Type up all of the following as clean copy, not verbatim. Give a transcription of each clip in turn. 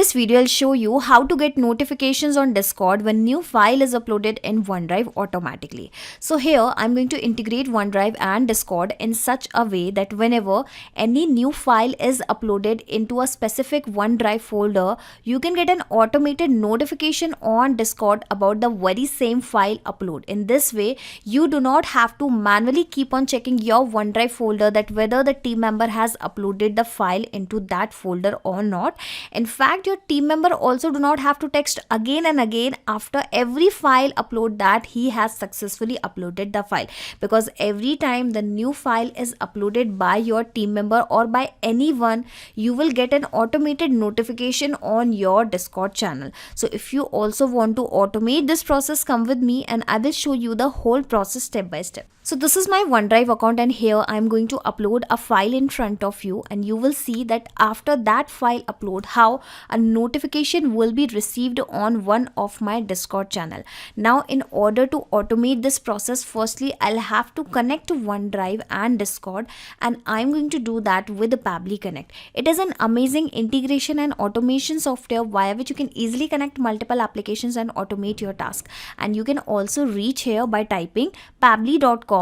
this video, I'll show you how to get notifications on Discord when new file is uploaded in OneDrive automatically. So here I'm going to integrate OneDrive and Discord in such a way that whenever any new file is uploaded into a specific OneDrive folder, you can get an automated notification on Discord about the very same file upload. In this way, you do not have to manually keep on checking your OneDrive folder that whether the team member has uploaded the file into that folder or not. In fact, your team member also do not have to text again and again after every file upload that he has successfully uploaded the file, because every time the new file is uploaded by your team member or by anyone, you will get an automated notification on your Discord channel. So if you also want to automate this process, come with me and I will show you the whole process step by step. So this is my OneDrive account, and here I am going to upload a file in front of you, and you will see that after that file upload, how a notification will be received on one of my Discord channel. Now in order to automate this process, firstly I'll have to connect to OneDrive and Discord, and I'm going to do that with the Pabbly Connect. It is an amazing integration and automation software via which you can easily connect multiple applications and automate your task. And you can also reach here by typing pabbly.com/connect.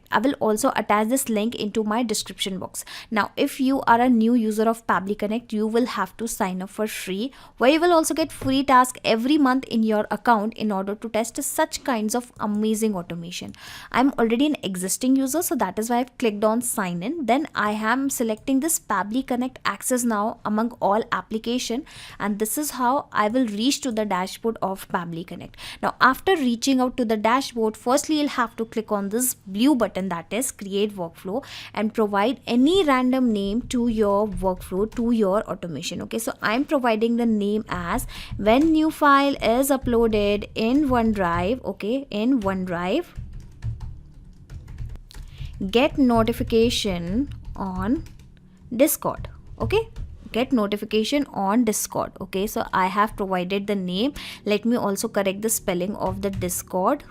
I will also attach this link into my description box. Now if you are a new user of Pabbly Connect, you will have to sign up for free, where you will also get free task every month in your account in order to test such kinds of amazing automation. I'm already an existing user, so that is why I've clicked on sign in. Then I am selecting this Pabbly Connect access now among all application, and this is how I will reach to the dashboard of Pabbly Connect. Now after reaching out to the dashboard, firstly you'll have to click on this blue button, that is create workflow, and provide any random name to your workflow, to your automation. Okay, so I'm providing the name as when new file is uploaded in OneDrive, okay, in OneDrive, get notification on Discord. Okay, get notification on Discord. Okay, so I have provided the name. Let me also correct the spelling of the Discord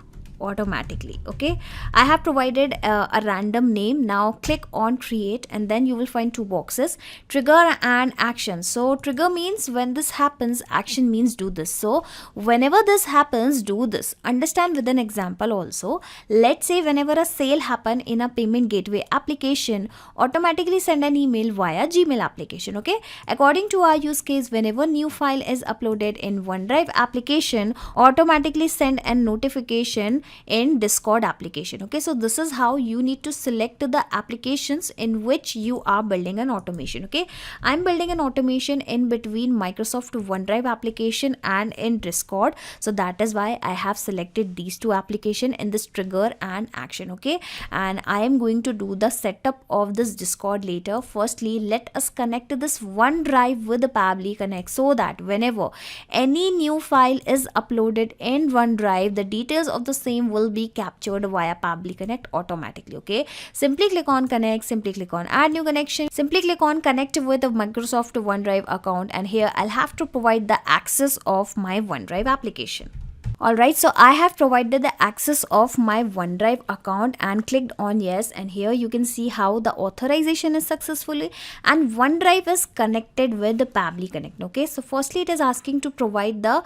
automatically. Okay, I have provided a random name. Now click on create, and then you will find two boxes, trigger and action. So trigger means when this happens, action means do this. So whenever this happens, do this. Understand with an example also. Let's say whenever a sale happen in a payment gateway application, automatically send an email via Gmail application. Okay, according to our use case, whenever new file is uploaded in OneDrive application, automatically send a notification in Discord application. Okay, so this is how you need to select the applications in which you are building an automation. Okay, I'm building an automation in between Microsoft OneDrive application and in Discord, so that is why I have selected these two applications in this trigger and action. Okay, and I am going to do the setup of this Discord later. Firstly, let us connect to this OneDrive with the Pabbly Connect, so that whenever any new file is uploaded in OneDrive, the details of the same will be captured via Pabbly Connect automatically. Okay, simply click on connect, simply click on add new connection, simply click on connect with a Microsoft OneDrive account, and here I'll have to provide the access of my OneDrive application. Alright, so I have provided the access of my OneDrive account and clicked on yes, and here you can see how the authorization is successfully and OneDrive is connected with the Pabbly Connect. Okay, so firstly it is asking to provide the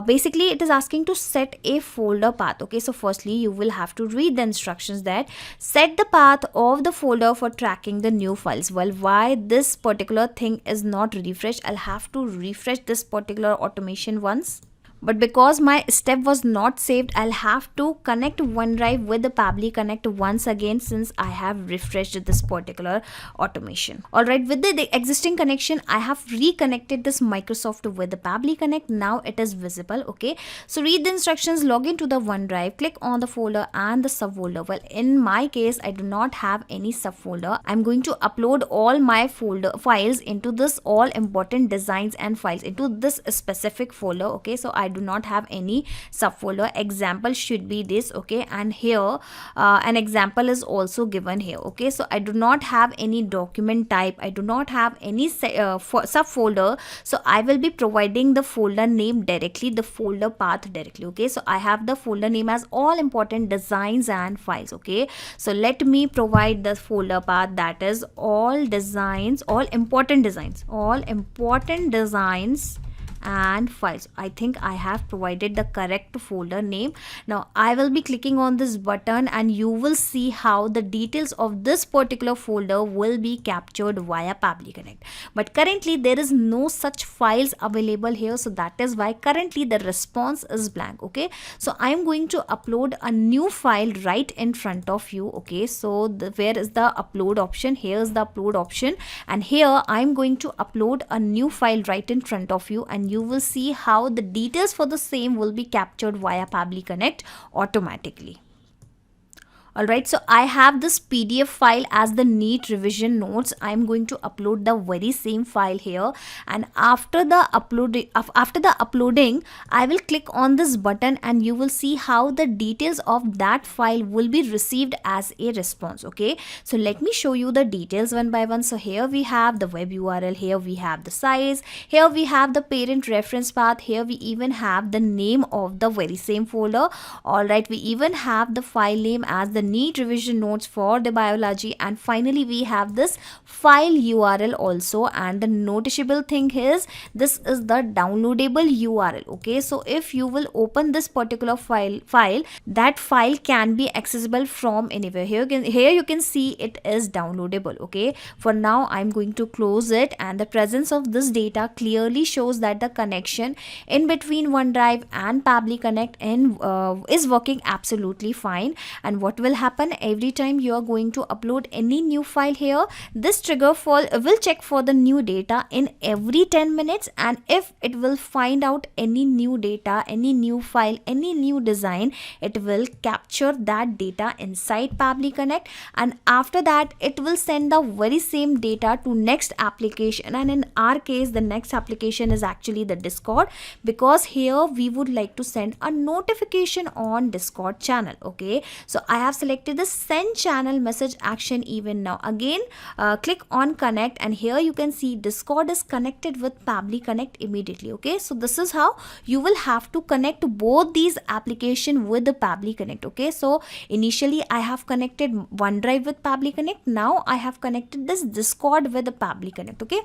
basically it is asking to set a folder path. Okay, so firstly you will have to read the instructions that set the path of the folder for tracking the new files. Well, why this particular thing is not refreshed, I'll have to refresh this particular automation once. But because my step was not saved, I'll have to connect OneDrive with the Pabbly Connect once again, since I have refreshed this particular automation. Alright, with the existing connection, I have reconnected this Microsoft with the Pabbly Connect. Now it is visible. Okay, so read the instructions, log into the OneDrive, click on the folder and the subfolder. Well, in my case, I do not have any subfolder. I'm going to upload all my folder files into this all important designs and files into this specific folder. Okay, so I do not have any subfolder. Example should be this, okay, and here an example is also given here, okay. So I do not have any document type, I do not have any subfolder, so I will be providing the folder name directly, the folder path directly, okay. So I have the folder name as all important designs and files, okay. So let me provide the folder path, that is all designs, all important designs and files. I think I have provided the correct folder name. Now I will be clicking on this button and you will see how the details of this particular folder will be captured via Pabbly Connect. But currently there is no such files available here, so that is why currently the response is blank, okay. So I am going to upload a new file right in front of you, okay. So where is the upload option? Here is the upload option, and here I am going to upload a new file right in front of you, and you will see how the details for the same will be captured via Pabbly Connect automatically. Alright, so I have this PDF file as the neat revision notes. I am going to upload the very same file here, and after the uploading I will click on this button and you will see how the details of that file will be received as a response, okay. So let me show you the details one by one. So here we have the web URL, here we have the size, here we have the parent reference path, here we even have the name of the very same folder. Alright, we even have the file name as the neat revision notes for the biology, and finally we have this file URL also, and the noticeable thing is this is the downloadable URL, okay. So if you will open this particular file, that file can be accessible from anywhere. Here you can see it is downloadable, okay. For now I'm going to close it, and the presence of this data clearly shows that the connection in between OneDrive and Pabbly Connect is working absolutely fine. And what will happen every time you are going to upload any new file here, this trigger will check for the new data in every 10 minutes, and if it will find out any new data, any new file, any new design, it will capture that data inside Pabbly Connect, and after that it will send the very same data to next application. And in our case the next application is actually the Discord, because here we would like to send a notification on Discord channel, okay. So I have selected the send channel message action event. Now again click on connect, and here you can see Discord is connected with Pabbly Connect immediately, okay. So this is how you will have to connect both these applications with the Pabbly Connect, okay. So initially I have connected OneDrive with Pabbly Connect, now I have connected this Discord with the Pabbly Connect, okay.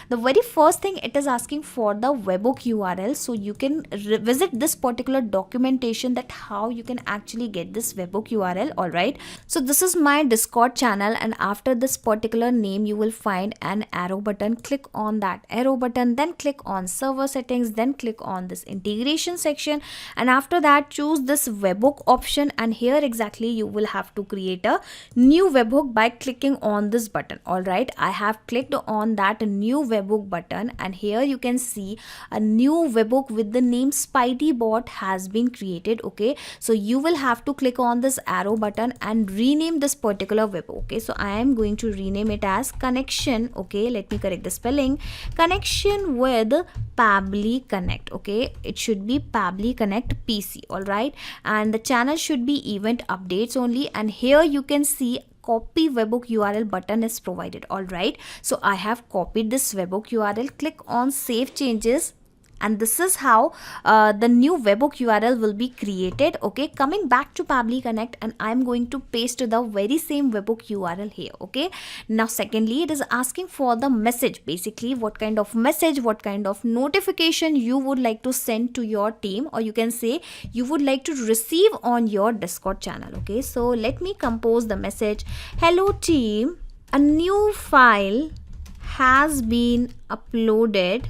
The very first thing, it is asking for the webhook URL, so you can revisit this particular documentation that how you can actually get this webhook URL. Alright, so this is my Discord channel, and after this particular name you will find an arrow button. Click on that arrow button, then click on server settings, then click on this integration section, and after that choose this webhook option, and here exactly you will have to create a new webhook by clicking on this button. Alright, I have clicked on that new webhook button, and here you can see a new webhook with the name SpideyBot has been created, okay. So you will have to click on this arrow button and rename this particular webhook, okay. So I am going to rename it as connection, okay. Let me correct the spelling, connection with Pabbly Connect, okay. It should be Pabbly Connect PC, alright, and the channel should be event updates only, and here you can see copy webhook URL button is provided. Alright, so I have copied this webhook URL, click on save changes, and this is how the new webhook URL will be created, okay. Coming back to Pabbly Connect, and I'm going to paste the very same webhook URL here, okay. Now secondly, it is asking for the message, basically what kind of message, what kind of notification you would like to send to your team, or you can say you would like to receive on your Discord channel, okay. So let me compose the message, hello team, a new file has been uploaded,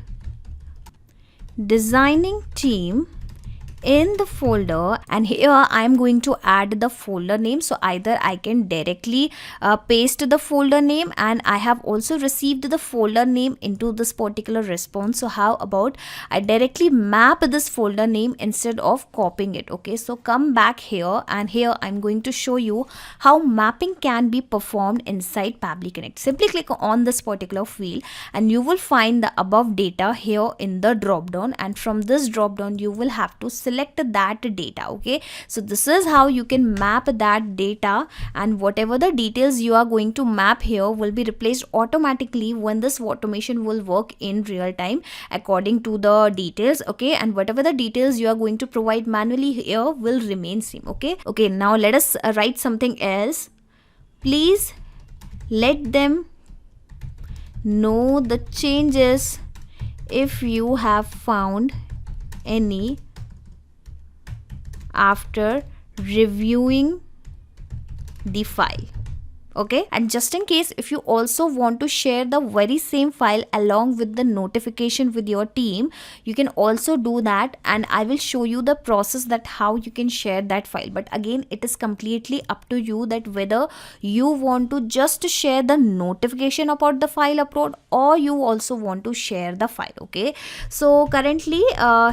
designing team in the folder, and here I am going to add the folder name. So either I can directly paste the folder name, and I have also received the folder name into this particular response. So how about I directly map this folder name instead of copying it. Okay, so come back here, and here I'm going to show you how mapping can be performed inside Pabbly Connect. Simply click on this particular field and you will find the above data here in the drop down, and from this drop down you will have to select that data. Okay, so this is how you can map that data, and whatever the details you are going to map here will be replaced automatically when this automation will work in real time according to the details. Okay, and whatever the details you are going to provide manually here will remain same. Okay, now let us write something else. Please let them know the changes if you have found any after reviewing the file. Okay, and just in case if you also want to share the very same file along with the notification with your team, you can also do that, and I will show you the process that how you can share that file. But again, it is completely up to you that whether you want to just share the notification about the file upload or you also want to share the file. Okay, so currently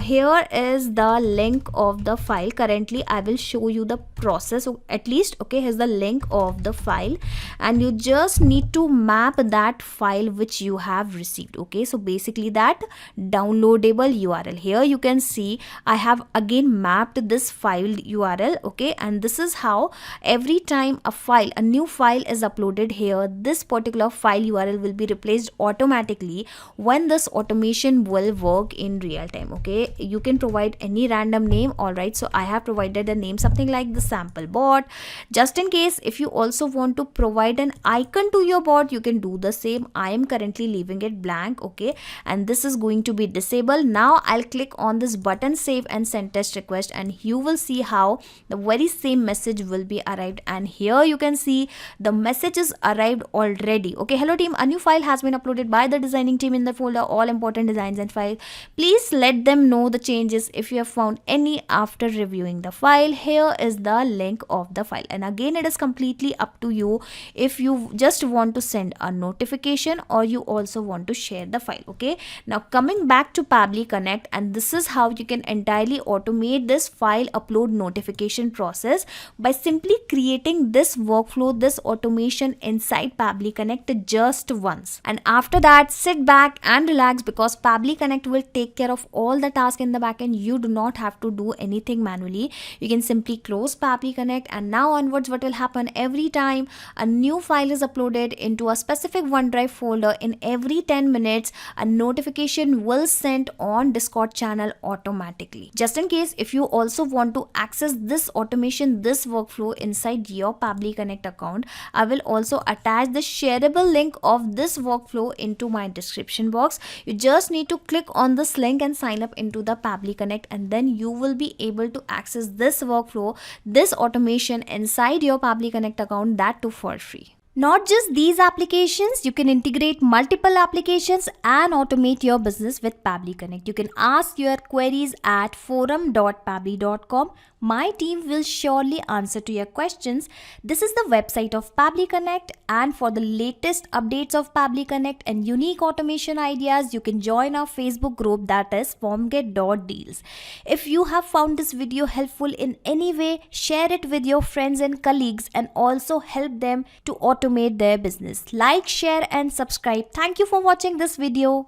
here is the link of the file. Currently I will show you the process, at least. Okay, here's the link of the file, and you just need to map that file which you have received. Okay, so basically that downloadable URL, here you can see I have again mapped this file URL. Okay, and this is how every time a new file is uploaded here, this particular file URL will be replaced automatically when this automation will work in real time. Okay, you can provide any random name. All right, so I have provided a name something like the sample bot. Just in case if you also want to provide an icon to your bot, you can do the same. I am currently leaving it blank. Okay, and this is going to be disabled. Now I'll click on this button save and send test request, and you will see how the very same message will be arrived, and here you can see the message is arrived already. Okay, hello team, a new file has been uploaded by the designing team in the folder all important designs and files. Please let them know the changes if you have found any after reviewing the file. Here is the link of the file, and again it is completely up to you if you just want to send a notification or you also want to share the file. Okay, now coming back to Pabbly Connect, and this is how you can entirely automate this file upload notification process by simply creating this workflow, this automation inside Pabbly Connect just once, and after that sit back and relax, because Pabbly Connect will take care of all the tasks in the backend. You do not have to do anything manually. You can simply close Pabbly Connect, and now onwards what will happen, every time a new file is uploaded into a specific OneDrive folder, in every 10 minutes a notification will send on Discord channel automatically. Just in case if you also want to access this automation, this workflow inside your Pabbly Connect account, I will also attach the shareable link of this workflow into my description box. You just need to click on this link and sign up into the Pabbly Connect, and then you will be able to access this workflow, this automation inside your Pabbly Connect account, that too for free. Not just these applications, you can integrate multiple applications and automate your business with Pabbly Connect. You can ask your queries at forum.pabbly.com. My team will surely answer to your questions. This is the website of Pabbly Connect, and for the latest updates of Pabbly Connect and unique automation ideas, you can join our Facebook group, that is formget.deals. If you have found this video helpful in any way, share it with your friends and colleagues and also help them to automate their business. Like, share and subscribe. Thank you for watching this video.